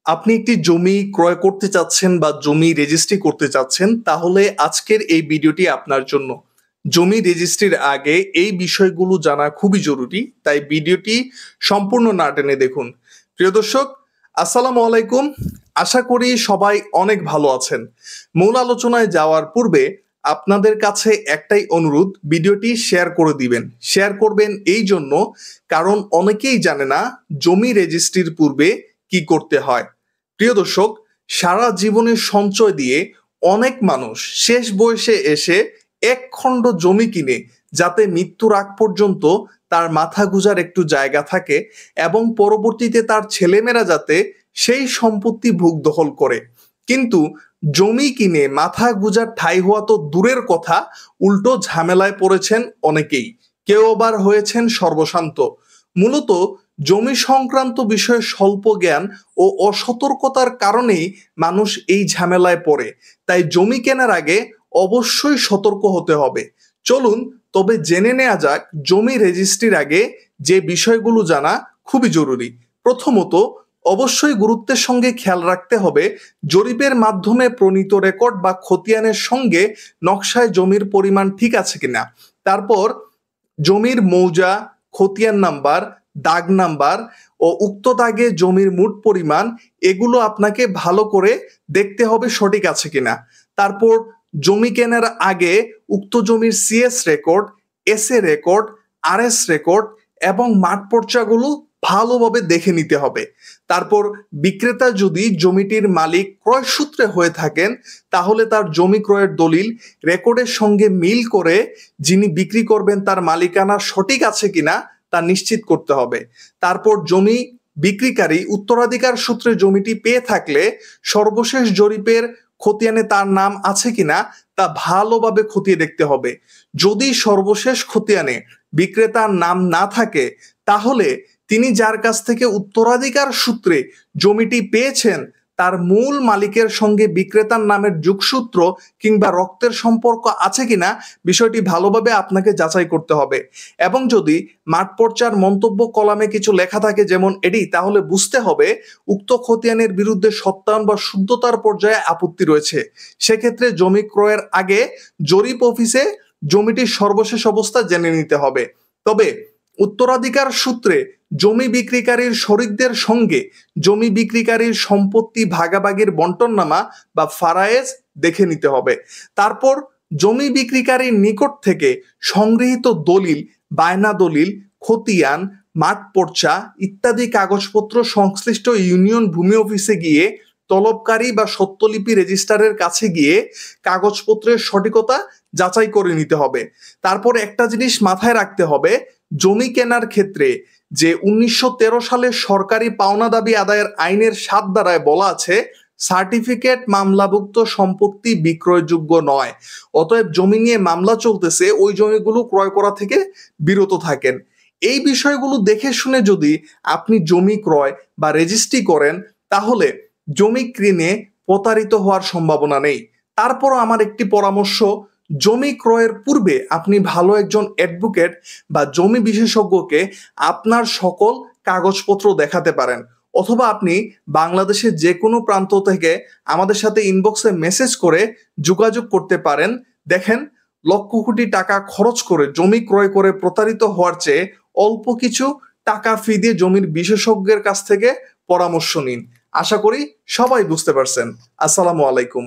আপনি একটি জমি ক্রয় করতে চাচ্ছেন বা জমি রেজিস্ট্রি করতে চাচ্ছেন, তাহলে আজকের এই ভিডিওটি আপনার জন্য। জমি রেজিস্ট্রির আগে এই বিষয়গুলো জানা খুবই জরুরি, তাই ভিডিওটি সম্পূর্ণ না টেনে দেখুন। প্রিয় দর্শক, আসসালামু আলাইকুম। আশা করি সবাই অনেক ভালো আছেন। মূল আলোচনায় যাওয়ার পূর্বে আপনাদের কাছে একটাই অনুরোধ, ভিডিওটি শেয়ার করে দিবেন। শেয়ার করবেন এই জন্য কারণ অনেকেই জানে না জমি রেজিস্ট্রির পূর্বে কি করতে হয়। প্রিয় দর্শক, সারা জীবনের সঞ্চয় দিয়ে অনেক মানুষ শেষ বয়সে এসে এক খণ্ড জমি কিনে, যাতে মৃত্যুর আগ পর্যন্ত তার মাথা গুঁজার একটু জায়গা থাকে এবং পরবর্তীতে তার ছেলেমেয়েরা যাতে সেই সম্পত্তি ভোগ দখল করে। কিন্তু জমি কিনে মাথা গুঁজার ঠাঁই হওয়া তো দূরের কথা, উল্টো ঝামেলায় পড়েছেন অনেকেই। কেউ আবার হয়েছেন সর্বশান্ত। মূলত জমি সংক্রান্ত বিষয়ে স্বল্প জ্ঞান ও অসতর্কতার কারণেই মানুষ এই ঝামেলায় পড়ে। তাই জমি কেনার আগে অবশ্যই সতর্ক হতে হবে। চলুন তবে জেনে নেওয়া যাক জমি রেজিস্ট্রির আগে যে বিষয়গুলো জানা খুবই জরুরি। প্রথমত, অবশ্যই গুরুত্বের সঙ্গে খেয়াল রাখতে হবে জরিপের মাধ্যমে প্রণীত রেকর্ড বা খতিয়ানের সঙ্গে নকশায় জমির পরিমাণ ঠিক আছে কিনা। তারপর জমির মৌজা, খতিয়ান নাম্বার, দাগ নাম্বার ও উক্ত দাগে জমির মোট পরিমাণ, এগুলো আপনাকে ভালো করে দেখতে হবে সঠিক আছে কিনা। তারপর জমি কেনার আগে উক্ত জমির CS record, SA record, RS record এবং মাঠ পর্চাগুলো ভালোভাবে দেখে নিতে হবে। তারপর বিক্রেতা যদি জমিটির মালিক ক্রয় সূত্রে হয়ে থাকেন, তাহলে তার জমি ক্রয়ের দলিল রেকর্ডের সঙ্গে মিল করে যিনি বিক্রি করবেন তার মালিকানা সঠিক আছে কিনা তা নিশ্চিত করতে হবে। তারপর জমি বিক্রিকারী উত্তরাধিকার সূত্রে জমিটি পেয়ে থাকলে সর্বশেষ জরিপের খতিয়ানে তার নাম আছে কিনা তা ভালোভাবে খতিয়ে দেখতে হবে। যদি সর্বশেষ খতিয়ানে বিক্রেতার নাম না থাকে, তাহলে তিনি যার কাছ থেকে উত্তরাধিকার সূত্রে জমিটি পেয়েছেন তার মূল মালিকের সঙ্গে বিক্রেতার নামের যোগসূত্র কিংবা রক্তের সম্পর্ক আছে কিনা বিষয়টি ভালোভাবে আপনাকে যাচাই করতে হবে। এবং যদি মাঠ পর্চার মন্তব্য কলামে কিছু লেখা থাকে যেমন এটি, তাহলে বুঝতে হবে উক্ত খতিয়ানের বিরুদ্ধে সত্যায়ন বা শুদ্ধতার পর্যায়ে আপত্তি রয়েছে। সেক্ষেত্রে জমি ক্রয়ের আগে জরিপ অফিসে জমিটির সর্বশেষ অবস্থা জেনে নিতে হবে। তবে উত্তরাধিকার সূত্রে জমি বিক্রিকারীর শরিকদের সঙ্গে জমি বিক্রিকারীর সম্পত্তি ভাগাভাগির বন্টননামা বা ফারায়েজ দেখে নিতে হবে। তারপর জমি বিক্রিকারীর নিকট থেকে সংগৃহীত দলিল, বায়না দলিল, খতিয়ান, মাঠ পর্চা ইত্যাদি কাগজপত্র সংশ্লিষ্ট ইউনিয়ন ভূমি অফিসে গিয়ে তলবকারী বা সত্যলিপি রেজিস্ট্রারের কাছে গিয়ে কাগজপত্রের সঠিকতা যাচাই করে নিতে হবে। তারপর একটা জিনিস মাথায় রাখতে হবে, জমি কেনার ক্ষেত্রে যে 1913 সালের সরকারি পাওনা দাবি আদায়ের আইনের 7 ধারায় বলা আছে সার্টিফিকেট মামলাভুক্ত সম্পত্তি বিক্রয়যোগ্য নয়। অতএব জমি নিয়ে মামলা চলতেছে, ওই জমিগুলো ক্রয় করা থেকে বিরত থাকেন। এই বিষয়গুলো দেখে শুনে যদি আপনি জমি ক্রয় বা রেজিস্ট্রি করেন, তাহলে জমি কিনে প্রতারিত হওয়ার সম্ভাবনা নেই। তারপরও আমার একটি পরামর্শ, জমি ক্রয়ের পূর্বে আপনি ভালো একজন অ্যাডভোকেট বা জমি বিশেষজ্ঞকে আপনার সকল কাগজপত্র দেখাতে পারেন। অথবা আপনি বাংলাদেশের যে কোনো প্রান্ত থেকে আমাদের সাথে ইনবক্সে মেসেজ করে যোগাযোগ করতে পারেন। দেখেন, লক্ষ কোটি টাকা খরচ করে জমি ক্রয় করে প্রতারিত হওয়ার চেয়ে অল্প কিছু টাকা ফি দিয়ে জমির বিশেষজ্ঞের কাছ থেকে পরামর্শ নিন। আশা করি সবাই বুঝতে পারছেন। আসসালামু আলাইকুম।